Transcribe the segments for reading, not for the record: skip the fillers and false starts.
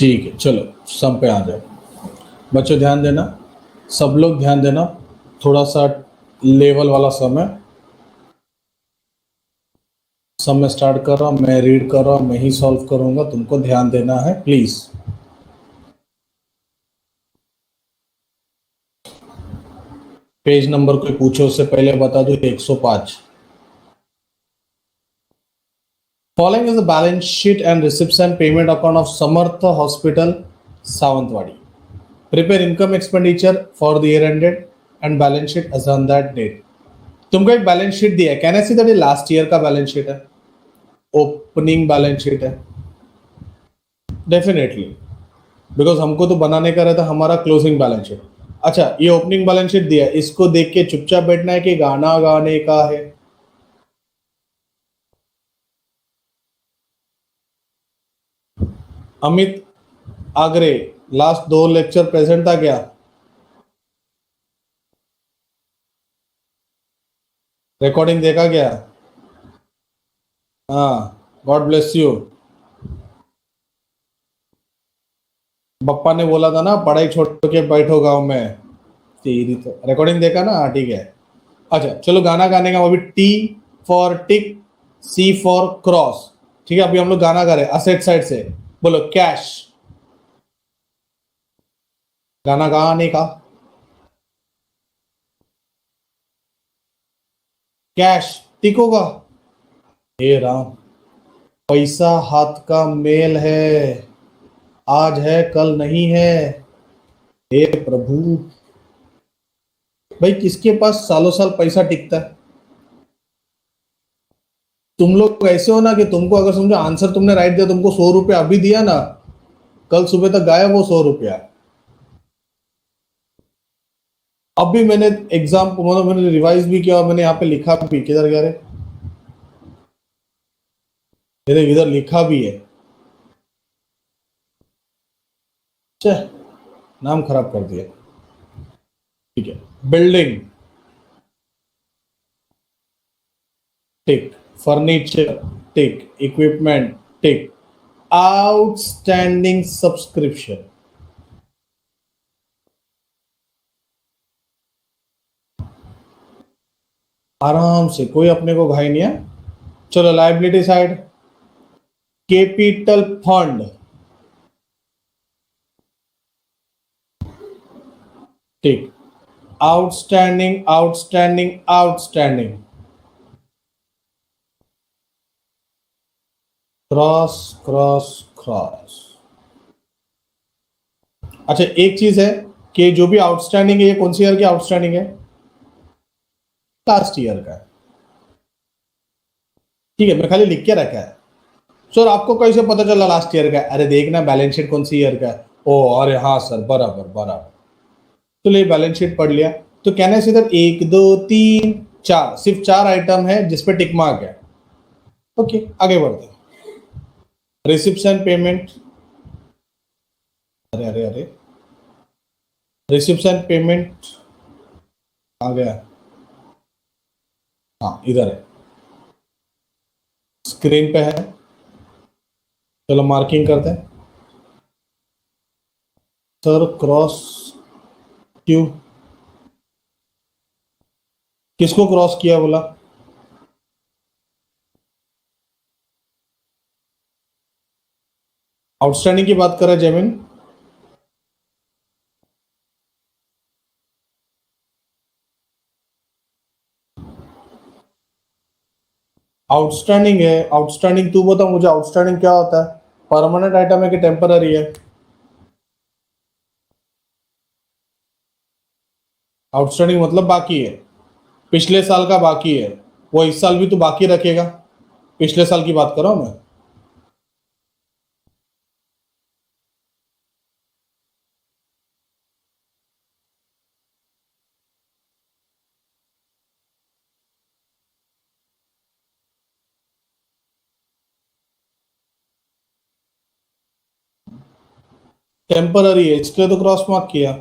ठीक है, चलो सम पे आ जाए। बच्चों ध्यान देना, सब लोग ध्यान देना, थोड़ा सा लेवल वाला सम है। सम में स्टार्ट कर रहा हूँ, मैं रीड कर रहा हूँ, मैं ही सॉल्व करूंगा, तुमको ध्यान देना है प्लीज। पेज नंबर कोई पूछो उससे पहले बता दो 105। Following is the balance sheet and receipts and payment account of Samartha Hospital, Sawantwadi. Prepare income expenditure for the year ended and balance sheet as on that date. तुमको एक balance sheet दिया है, कैन आई सी दैट ये last year का balance sheet है, opening balance sheet है? Definitely, because हमको तो बनाने का रहता हमारा क्लोजिंग बैलेंस शीट। अच्छा, ये ओपनिंग बैलेंस शीट दिया है, इसको देख के चुपचाप बैठना है कि गाना गाने का है? अमित आगरे लास्ट 2 लेक्चर प्रेजेंट था क्या? रिकॉर्डिंग देखा क्या? हाँ, गॉड ब्लेस यू। बप्पा ने बोला था ना पढ़ाई छोड़ के बैठो गांव में। तेरी तो रिकॉर्डिंग देखा ना? हाँ ठीक है। अच्छा चलो, गाना गाने का, वो भी T for tick, C for cross. ठीक है, अभी हम लोग गाना गा रहे हैं असेट साइड से। बोलो कैश। गाना गाने का कैश टिक होगा। हे राम, पैसा हाथ का मेल है, आज है कल नहीं है। हे प्रभु, भाई किसके पास सालों साल पैसा टिकता है? तुम लोग ऐसे हो ना कि तुमको अगर समझो आंसर तुमने राइट दिया, तुमको 100 रुपया अभी दिया ना, कल सुबह तक गायब वो 100 रुपया। अब भी मैंने एग्जाम मतलब मैंने रिवाइज भी किया और मैंने यहाँ पे लिखा भी, किधर गया रे, मैंने इधर लिखा भी है। छे, नाम खराब कर दिया। ठीक है, building tick, furniture tick, equipment tick, outstanding subscription. आराम से, कोई अपने को घाई नहीं है। चलो liability side, capital fund tick, outstanding outstanding outstanding, cross cross cross. अच्छा एक चीज है कि जो भी आउटस्टैंडिंग है, ये कौन सी ईयर की आउटस्टैंडिंग है? लास्ट ईयर का है। ठीक है, मैं खाली लिख के रखा है। सर आपको कैसे पता चला लास्ट ईयर का है? अरे देखना बैलेंस शीट कौन सी ईयर का है। ओ अरे हाँ सर, बराबर बराबर। तो ले बैलेंस शीट पढ़ लिया, तो कहना है इधर 1 2 3 4, सिर्फ 4 आइटम है जिसपे टिक मार्क है। ओके आगे बढ़ते हैं। रिसिप्ट्स एंड पेमेंट, अरे अरे अरे, रिसिप्ट्स एंड पेमेंट आ गया। हाँ इधर है, स्क्रीन पे है। चलो मार्किंग करते हैं। सर क्रॉस क्यों, किसको क्रॉस किया बोला? आउटस्टैंडिंग की बात कर रहे हैं जमीन। आउटस्टैंडिंग है, आउटस्टैंडिंग तू बता मुझे, आउटस्टैंडिंग क्या होता है? परमानेंट आइटम है कि टेम्पररी है? आउटस्टैंडिंग मतलब बाकी है, पिछले साल का बाकी है, वो इस साल भी तो बाकी रखेगा। पिछले साल की बात कर रहा हूं मैं। टेम्पररी है इसलिए तो क्रॉस मार्क किया।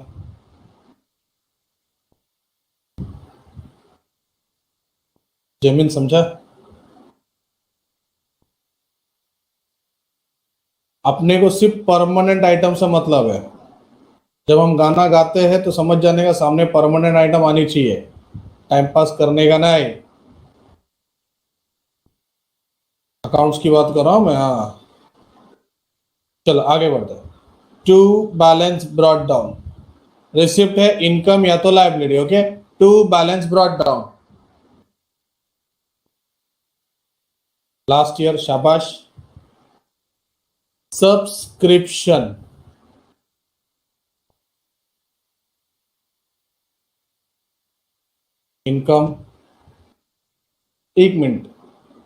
जमीन समझा? अपने को सिर्फ परमानेंट आइटम से मतलब है। जब हम गाना गाते हैं तो समझ जाने का सामने परमानेंट आइटम आनी चाहिए, टाइम पास करने का नहीं। अकाउंट्स की बात कर रहा हूं मैं, हाँ। चलो आगे बढ़ते हैं। To balance brought down, receipt है इनकम या तो liability. Okay, to balance brought down, last year, शाबाश। Subscription, income. एक minute,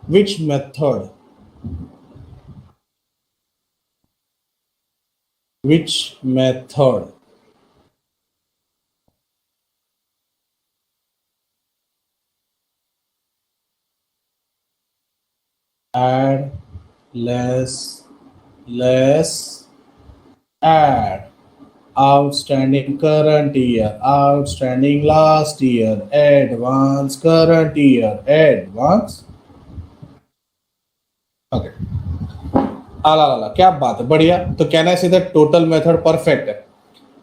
which method, which method, add less add outstanding current year, outstanding last year, advance current year, advance। Okay, आला आला, क्या बात है, बढ़िया। तो कहना है सीधा टोटल मेथड परफेक्ट है।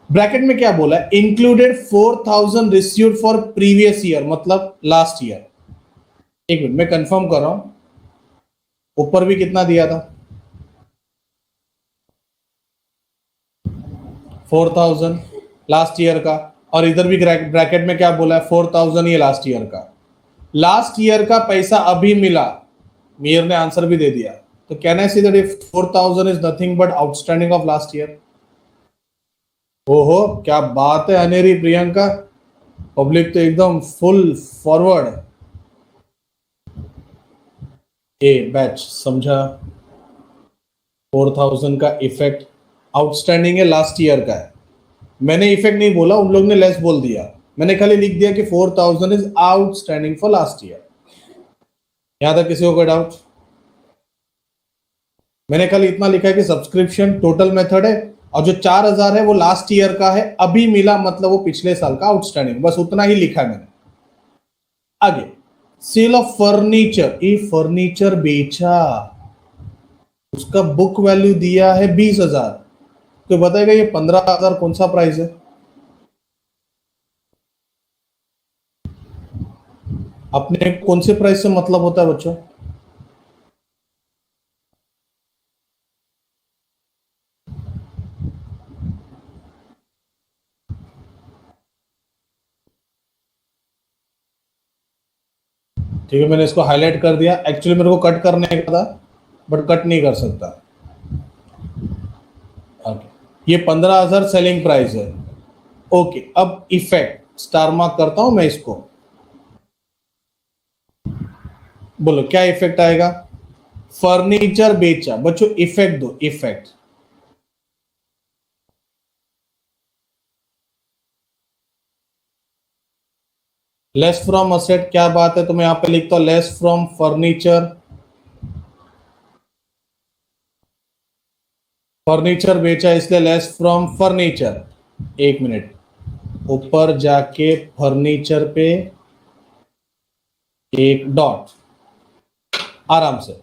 ब्रैकेट में क्या बोला है, included 4000 received for previous year, मतलब लास्ट ईयर। एक मिनट मैं कंफर्म कर रहा हूं, ऊपर भी कितना दिया था, 4000 लास्ट ईयर का, और इधर भी ब्रैकेट में क्या बोला है, 4000 ये लास्ट ईयर का। लास्ट ईयर का पैसा अभी मिला, मीर ने आंसर भी दे दिया। तो can I see that if 4000 is nothing but outstanding of last year. ओहो, क्या बात है अनेरी प्रियंका, पब्लिक तो एकदम फुल फॉरवर्ड। ए बैच समझा, 4000 का इफेक्ट आउटस्टैंडिंग है, लास्ट ईयर का है। मैंने इफेक्ट नहीं बोला, उन लोग ने लेस बोल दिया। मैंने खाली लिख दिया कि 4000 is outstanding for last year. यहां तक किसी को कोई डाउट? मैंने खाली इतना लिखा है कि सब्सक्रिप्शन टोटल मेथड है, और जो 4000 है वो लास्ट ईयर का है, अभी मिला मतलब वो पिछले साल का आउटस्टैंडिंग, बस उतना ही लिखा है मैंने। आगे, सेल ऑफ फर्नीचर, ये फर्नीचर बेचा, उसका बुक वैल्यू दिया है 20,000। तो बताएगा ये 15,000 कौन सा प्राइस है? अपने कौन से प्राइस से मतलब होता है बच्चों? ठीक है, मैंने इसको हाईलाइट कर दिया। एक्चुअली मेरे को कट करने का था, बट कट नहीं कर सकता। ओके, ये 15,000 सेलिंग प्राइस है। ओके, अब इफेक्ट स्टार मार्क करता हूं मैं इसको। बोलो क्या इफेक्ट आएगा? फर्नीचर बेचा, बच्चों इफेक्ट दो, इफेक्ट। लेस फ्रॉम असेट, क्या बात है, तो मैं यहां पे लिखता हूं लेस फ्रॉम फर्नीचर। फर्नीचर बेचा इसलिए लेस फ्रॉम फर्नीचर। एक मिनट, ऊपर जाके फर्नीचर पे एक डॉट, आराम से।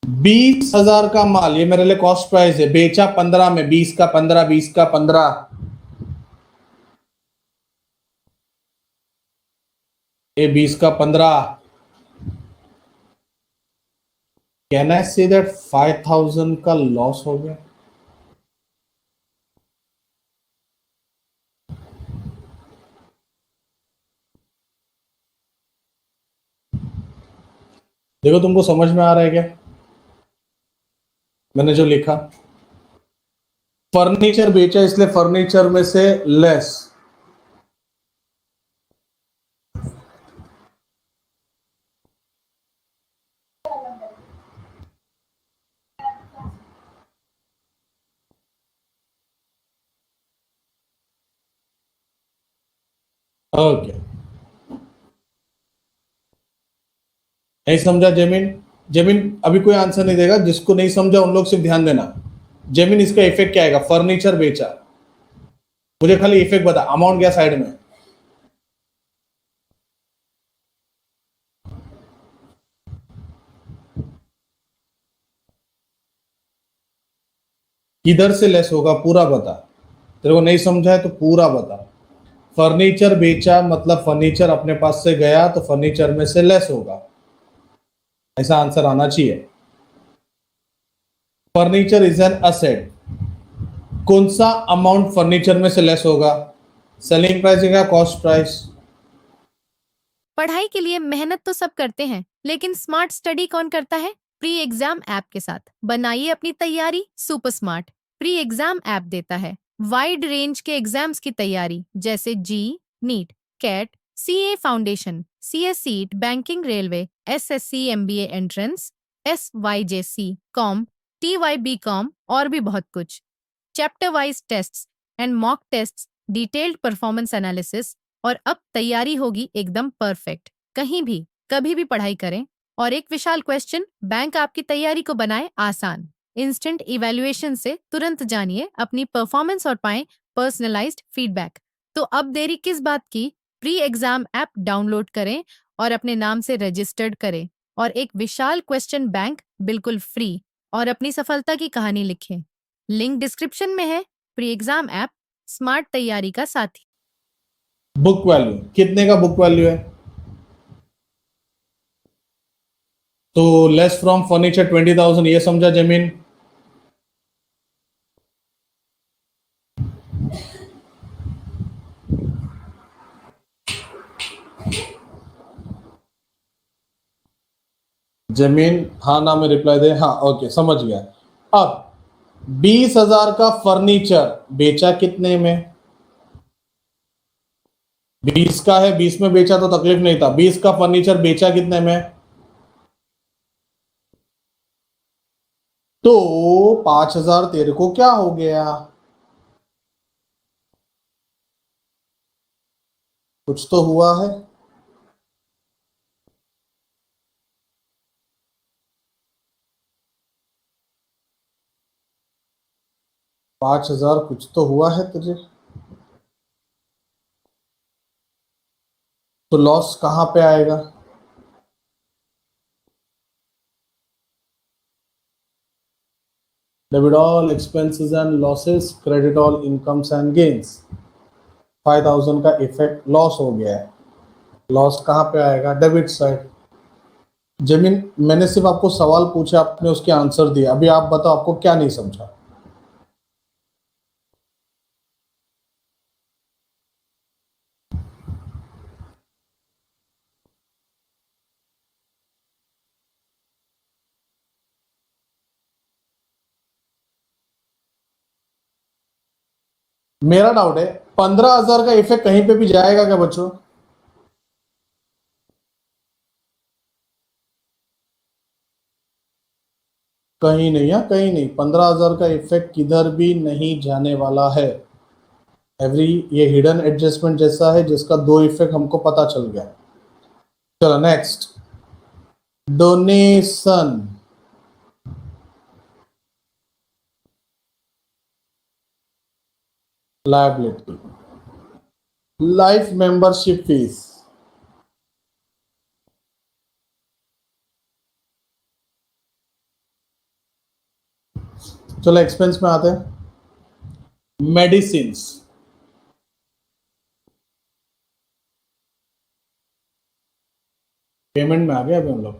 20,000 का माल, ये मेरे लिए कॉस्ट प्राइस है, बेचा 15 में, 20 का 15, 20 का 15, ये 20 का 15। कैन आई से दैट 5,000 का लॉस हो गया? देखो तुमको समझ में आ रहा है क्या मैंने जो लिखा? फर्नीचर बेचा इसलिए फर्नीचर में से लेस। ओके, नहीं समझा जेमिन? जेमिन अभी कोई आंसर नहीं देगा, जिसको नहीं समझा उन लोग सिर्फ ध्यान देना। जेमिन इसका इफेक्ट क्या आएगा? फर्नीचर बेचा, मुझे खाली इफेक्ट बता, अमाउंट गया साइड में। किधर से लेस होगा पूरा बता, तेरे को नहीं समझा है तो पूरा बता। फर्नीचर बेचा मतलब फर्नीचर अपने पास से गया तो फर्नीचर में से लेस होगा, ऐसा आंसर आना चाहिए। फर्नीचर इज एन असेट, कौन सा अमाउंट फर्नीचर में से लेस होगा, सेलिंग प्राइस या कॉस्ट प्राइस? पढ़ाई के लिए मेहनत तो सब करते हैं, लेकिन स्मार्ट स्टडी कौन करता है? प्री एग्जाम ऐप के साथ बनाइए अपनी तैयारी super smart. Pre exam app देता है वाइड रेंज के एग्जाम्स की तैयारी, जैसे JEE, NEET, CAT, CA foundation, CS seat, banking, railway, SSC, MBA entrance, SYJC, com, TYB com और भी बहुत कुछ। Chapter wise tests and mock tests, detailed performance analysis, और अब तैयारी होगी एकदम परफेक्ट। कहीं भी कभी भी पढ़ाई करें। और एक विशाल क्वेश्चन बैंक आपकी तैयारी को बनाए आसान। इंस्टेंट इवैल्यूएशन से तुरंत जानिए अपनी परफॉर्मेंस और पाएं पर्सनलाइज्ड फीडबैक। तो अब देरी किस बात की? प्री एग्जाम ऐप डाउनलोड करें और अपने नाम से रजिस्टर्ड करें और एक विशाल क्वेश्चन बैंक बिल्कुल फ्री और अपनी सफलता की कहानी लिखें। लिंक डिस्क्रिप्शन में है। प्री एग्जाम ऐप स्मार्ट तैयारी का साथी। बुक वैल्यू कितने का बुक वैल्यू है? तो लेस फ्रॉम फर्नीचर 20,000, ये समझा जमीन। जमीन हाँ ना में रिप्लाई दे, हाँ ओके समझ गया। अब 20,000 का फर्नीचर बेचा कितने में? 20 का है, 20 में बेचा तो तकलीफ नहीं था। 20 का फर्नीचर बेचा कितने में? तो 5,000 तेरे को क्या हो गया? कुछ तो हुआ है। 5,000 कुछ तो हुआ है तुझे। तो लॉस कहां पे आएगा? Debit all expenses and losses, credit all incomes and gains. 5,000 का इफेक्ट लॉस हो गया है। लॉस कहां पे आएगा? Debit side. जमीन मैंने सिर्फ आपको सवाल पूछा, आपने उसके आंसर दिया। अभी आप बताओ आपको क्या नहीं समझा। मेरा डाउट है 15,000 का इफेक्ट कहीं पे भी जाएगा क्या बच्चों? कहीं नहीं है, कहीं नहीं। 15,000 का इफेक्ट किधर भी नहीं जाने वाला है। एवरी ये हिडन एडजस्टमेंट जैसा है जिसका दो इफेक्ट हमको पता चल गया। चलो next, donation. Liability, life membership fees. चलो एक्सपेंस में आते हैं। मेडिसिन, पेमेंट में आ गए अभी हम लोग।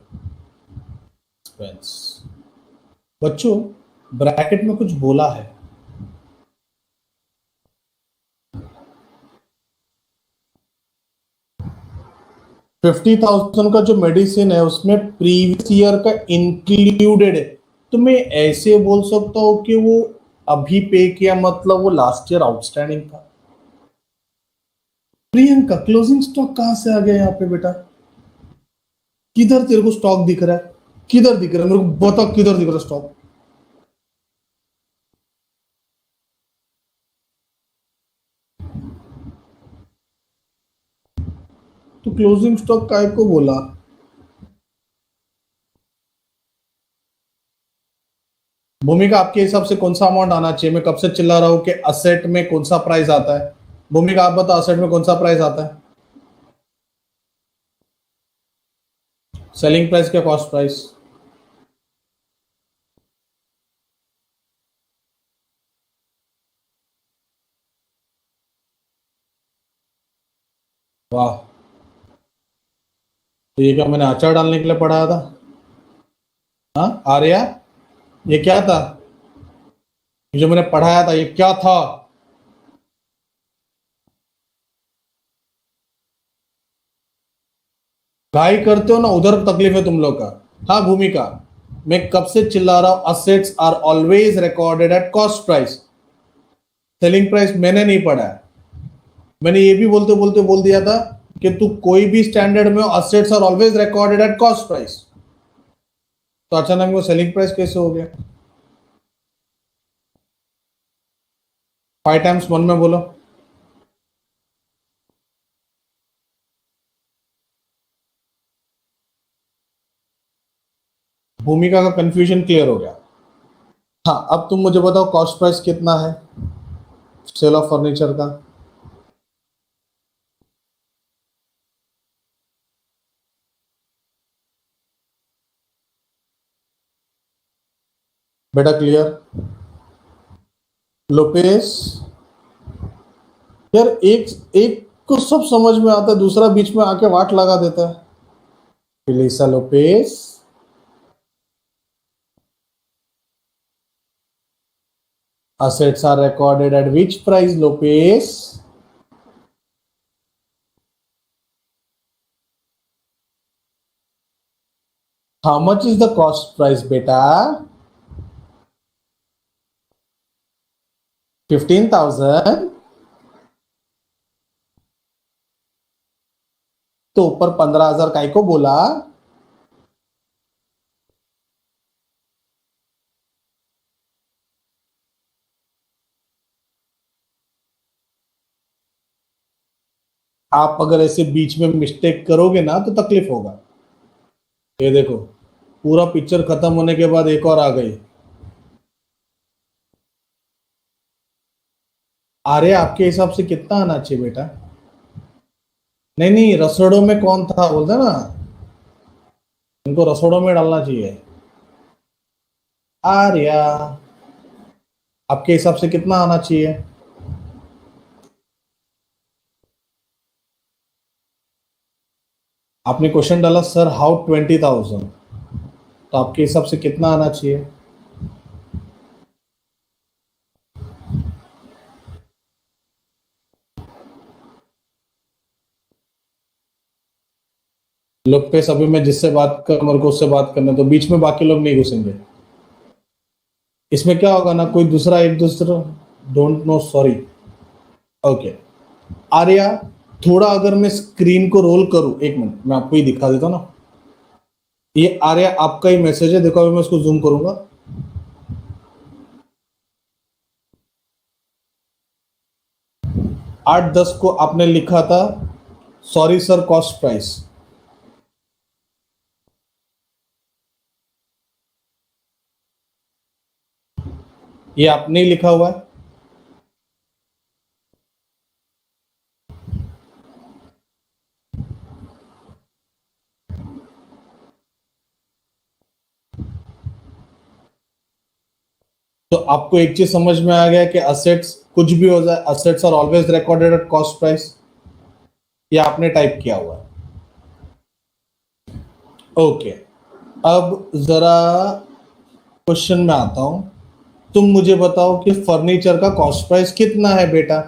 एक्सपेंस बच्चों ब्रैकेट में कुछ बोला है। 50,000 का जो मेडिसिन है उसमें प्रीवियस ईयर का इंक्लूडेड है। तो मैं ऐसे बोल सकता हूं कि वो अभी पे किया, मतलब वो लास्ट ईयर आउटस्टैंडिंग था। प्रियंका क्लोजिंग स्टॉक कहां से आ गया यहाँ पे बेटा? किधर तेरे को स्टॉक दिख रहा है? किधर दिख रहा है मेरे को बता, किधर दिख रहा है स्टॉक? तो क्लोजिंग स्टॉक काय को बोला? भूमिका आपके हिसाब से कौन सा अमाउंट आना चाहिए? मैं कब से चिल्ला रहा हूं कि असेट में कौन सा प्राइस आता है। भूमिका आप बताओ, असेट में कौन सा प्राइस आता है? सेलिंग प्राइस क्या कॉस्ट प्राइस? वाह, तो ये क्या मैंने अचार डालने के लिए पढ़ाया था? हाँ आर्या, ये क्या था? ये जो मैंने पढ़ाया था ये क्या था? गाई करते हो ना, उधर तकलीफ है तुम लोग का। हाँ भूमिका, मैं कब से चिल्ला रहा हूं, assets are always recorded at cost price. Selling price मैंने नहीं पढ़ा है। मैंने ये भी बोलते बोलते बोल दिया था कि तू कोई भी स्टैंडर्ड में assets are always recorded at cost price. तो अचानक वो सेलिंग प्राइस कैसे हो गया? 5 टाइम्स 1 में बोलो। भूमिका का कंफ्यूजन क्लियर हो गया। हाँ अब तुम मुझे बताओ कॉस्ट प्राइस कितना है सेल ऑफ फर्नीचर का? बेटा क्लियर? लोपेस, यार एक एक को सब समझ में आता है, दूसरा बीच में आके वाट लगा देता है। फिलिसा Lopez, assets are recorded at which price, Lopez? How much is the cost price, beta? 15,000। तो ऊपर 15,000 काय को बोला? आप अगर ऐसे बीच में मिस्टेक करोगे ना तो तकलीफ होगा। ये देखो, पूरा पिक्चर खत्म होने के बाद एक और आ गई। अरे आपके हिसाब से कितना आना चाहिए बेटा? नहीं नहीं, रसोड़ों में कौन था बोलते ना, इनको रसोड़ों में डालना चाहिए। आर्या, आपके हिसाब से कितना आना चाहिए? आपने क्वेश्चन डाला सर हाउ 20,000, तो आपके हिसाब से कितना आना चाहिए? लोग पे सभी में जिससे बात कर मेरे को उससे बात करने तो बीच में बाकी लोग नहीं घुसेंगे। इसमें क्या होगा ना, कोई दूसरा एक दूसरा don't know sorry. Okay Arya, थोड़ा अगर मैं स्क्रीन को रोल करूं, 1 मिनट मैं आपको ही दिखा देता हूं ना। ये आर्या आपका ही मैसेज है, देखो अभी मैं इसको जूम करूंगा। 8:10 को आपने लिखा था सॉरी सर कॉस्ट प्राइस। ये आपने ही लिखा हुआ है। तो आपको एक चीज समझ में आ गया कि असेट्स कुछ भी हो जाए, assets are always recorded at cost price. ये आपने टाइप किया हुआ है। ओके, अब जरा क्वेश्चन में आता हूं। तुम मुझे बताओ कि फर्नीचर का कॉस्ट प्राइस कितना है बेटा?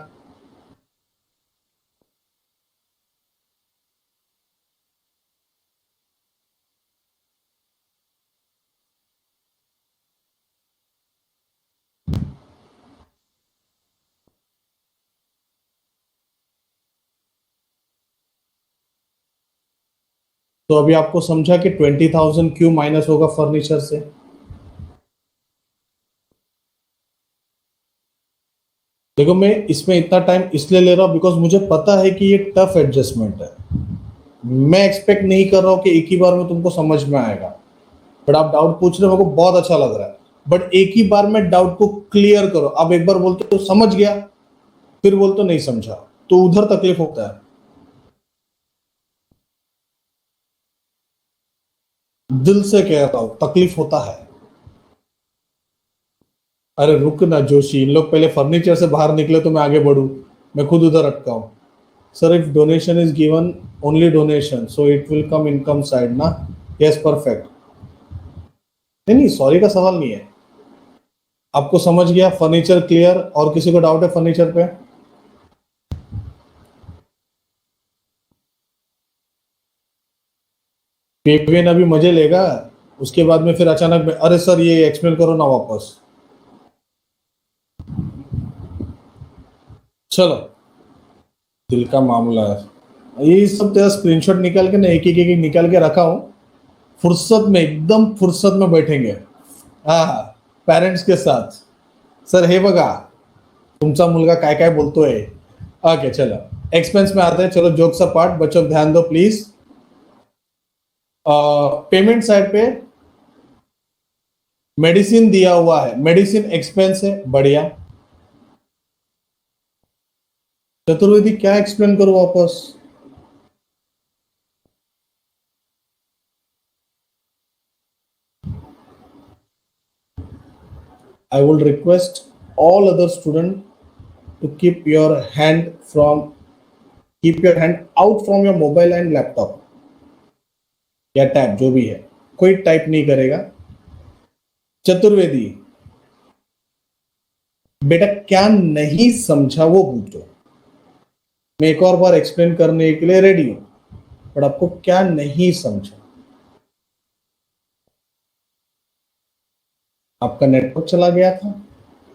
तो अभी आपको समझा कि 20,000 क्यों माइनस होगा फर्नीचर से? देखो मैं इसमें इतना टाइम इसलिए ले रहा हूं बिकॉज मुझे पता है कि ये टफ एडजस्टमेंट है। मैं एक्सपेक्ट नहीं कर रहा हूं कि एक ही बार में तुमको समझ में आएगा, बट आप डाउट पूछ रहे हो, मेरे को बहुत अच्छा लग रहा है। बट एक ही बार में डाउट को क्लियर करो। अब एक बार बोलते तो समझ गया, फिर बोलते तो नहीं समझा, तो उधर तकलीफ होता है। दिल से कहता हूं तकलीफ होता है। अरे रुक ना जोशी, इन लोग पहले फर्नीचर से बाहर निकले तो मैं आगे बढ़ू, मैं खुद उधर अटका हूं। Sir if donation is given only donation so it will come income side ना. Yes perfect. नहीं नहीं सॉरी का सवाल नहीं है. आपको समझ गया फर्नीचर क्लियर. और किसी को डाउट है फर्नीचर पे? पेवियन अभी मजे लेगा. उसके बाद में फिर अचानक में अरे सर ये एक्सप्लेन करो ना वापस. चलो दिल का मामला है ये सब. तेरा स्क्रीनशॉट निकाल के ना एक निकाल के रखा हूं. फुर्सत में एकदम फुर्सत में बैठेंगे. हा पेरेंट्स के साथ. सर हे बघा तुमचा मुलगा काय काय बोलतोय. ओके चलो एक्सपेंस में आते हैं. चलो जोक्स अपार्ट बच्चों ध्यान दो प्लीज. पेमेंट साइड पे मेडिसिन दिया हुआ है. मेडिसिन एक्सपेंस है. बढ़िया. चतुर्वेदी क्या एक्सप्लेन करो वापस. I will request all other students to keep your hand out from your mobile and laptop या टैब जो भी है. कोई टाइप नहीं करेगा. चतुर्वेदी बेटा क्या नहीं समझा वो पूछो. मैं एक और बार एक्सप्लेन करने के लिए रेडी हूं. बट आपको क्या नहीं समझा. आपका नेटवर्क चला गया था.